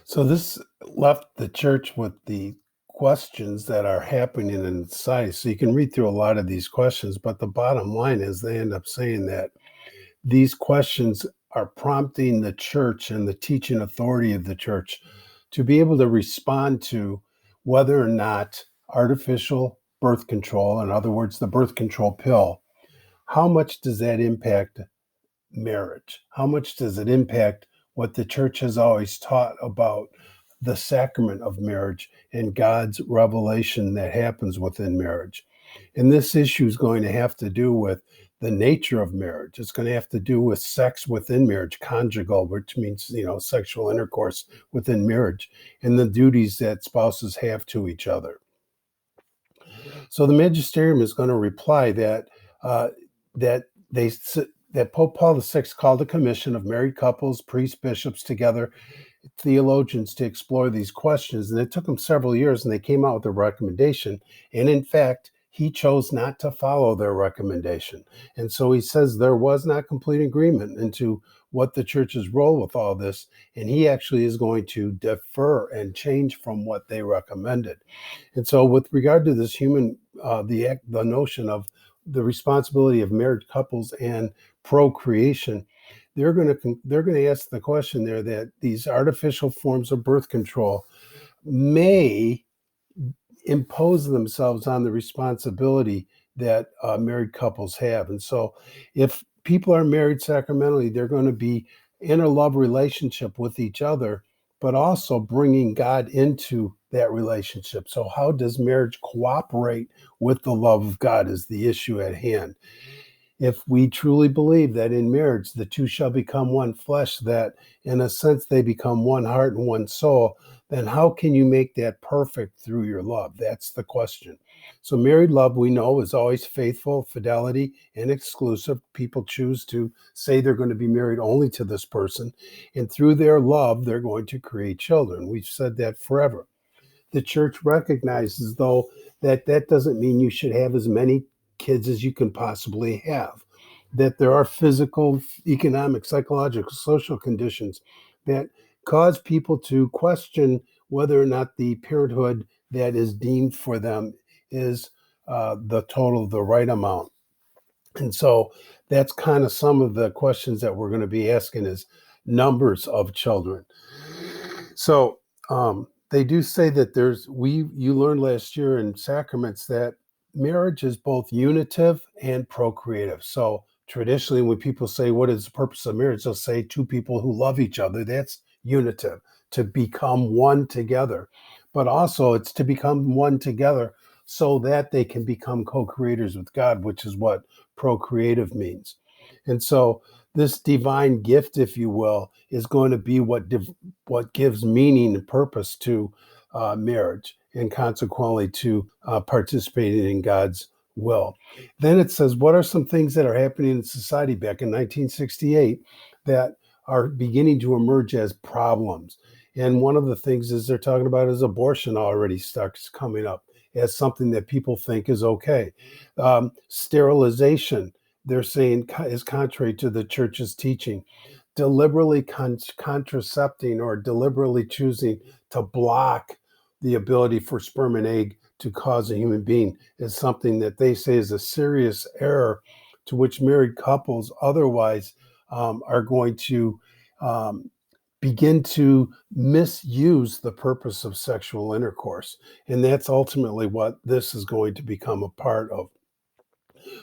So this left the church with the questions that are happening in society. So you can read through a lot of these questions, but the bottom line is they end up saying that these questions are prompting the church and the teaching authority of the church to be able to respond to whether or not artificial birth control, in other words, the birth control pill, how much does that impact marriage? How much does it impact what the church has always taught about the sacrament of marriage and God's revelation that happens within marriage? And this issue is going to have to do with the nature of marriage. It's going to have to do with sex within marriage, conjugal, which means, sexual intercourse within marriage, and the duties that spouses have to each other. So the magisterium is going to reply that uh, that they that Pope Paul VI called a commission of married couples, priests, bishops together, theologians to explore these questions, and it took them several years, and they came out with a recommendation. And in fact, he chose not to follow their recommendation, and so he says there was not complete agreement into what the church's role with all this, and he actually is going to defer and change from what they recommended. And so, with regard to this the notion of the responsibility of married couples and procreation, they're going to ask the question there that these artificial forms of birth control may impose themselves on the responsibility that married couples have. And so, if people are married sacramentally, they're going to be in a love relationship with each other, but also bringing God into that relationship. So, how does marriage cooperate with the love of God is the issue at hand. If we truly believe that in marriage the two shall become one flesh, that in a sense they become one heart and one soul, then how can you make that perfect through your love? That's the question. So, married love, we know, is always faithful, fidelity, and exclusive. People choose to say they're going to be married only to this person, and through their love, they're going to create children. We've said that forever. The church recognizes, though, that that doesn't mean you should have as many kids as you can possibly have, that there are physical, economic, psychological, social conditions that cause people to question whether or not the parenthood that is deemed for them is the right amount. And so that's kind of some of the questions that we're going to be asking is numbers of children. So they do say that you learned last year in sacraments that marriage is both unitive and procreative. So traditionally, when people say, what is the purpose of marriage? They'll say two people who love each other. That's unitive, to become one together. But also it's to become one together so that they can become co-creators with God, which is what procreative means. And so this divine gift, if you will, is going to be what gives meaning and purpose to marriage, and consequently to participating in God's will. Then it says, what are some things that are happening in society back in 1968 that are beginning to emerge as problems? And one of the things is they're talking about is abortion already starts coming up as something that people think is okay. Sterilization, they're saying, is contrary to the church's teaching. Deliberately contracepting or deliberately choosing to block the ability for sperm and egg to cause a human being is something that they say is a serious error to which married couples otherwise are going to begin to misuse the purpose of sexual intercourse. And that's ultimately what this is going to become a part of.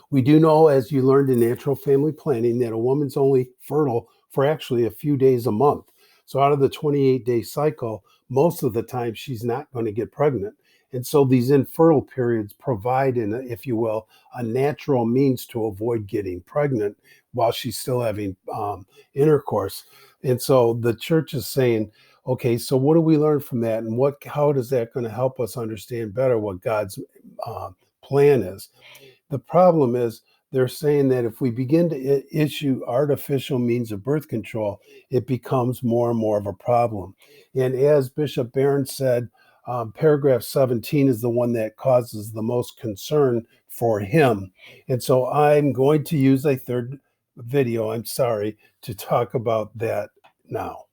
We do know, as you learned in natural family planning, that a woman's only fertile for actually a few days a month. So out of the 28-day cycle, most of the time she's not going to get pregnant. And so these infertile periods provide, if you will, a natural means to avoid getting pregnant while she's still having intercourse. And so the church is saying, okay, so what do we learn from that? And how is that going to help us understand better what God's plan is? The problem is they're saying that if we begin to issue artificial means of birth control, it becomes more and more of a problem. And as Bishop Barron said, paragraph 17 is the one that causes the most concern for him. And so I'm going to use a third video, I'm sorry, to talk about that now.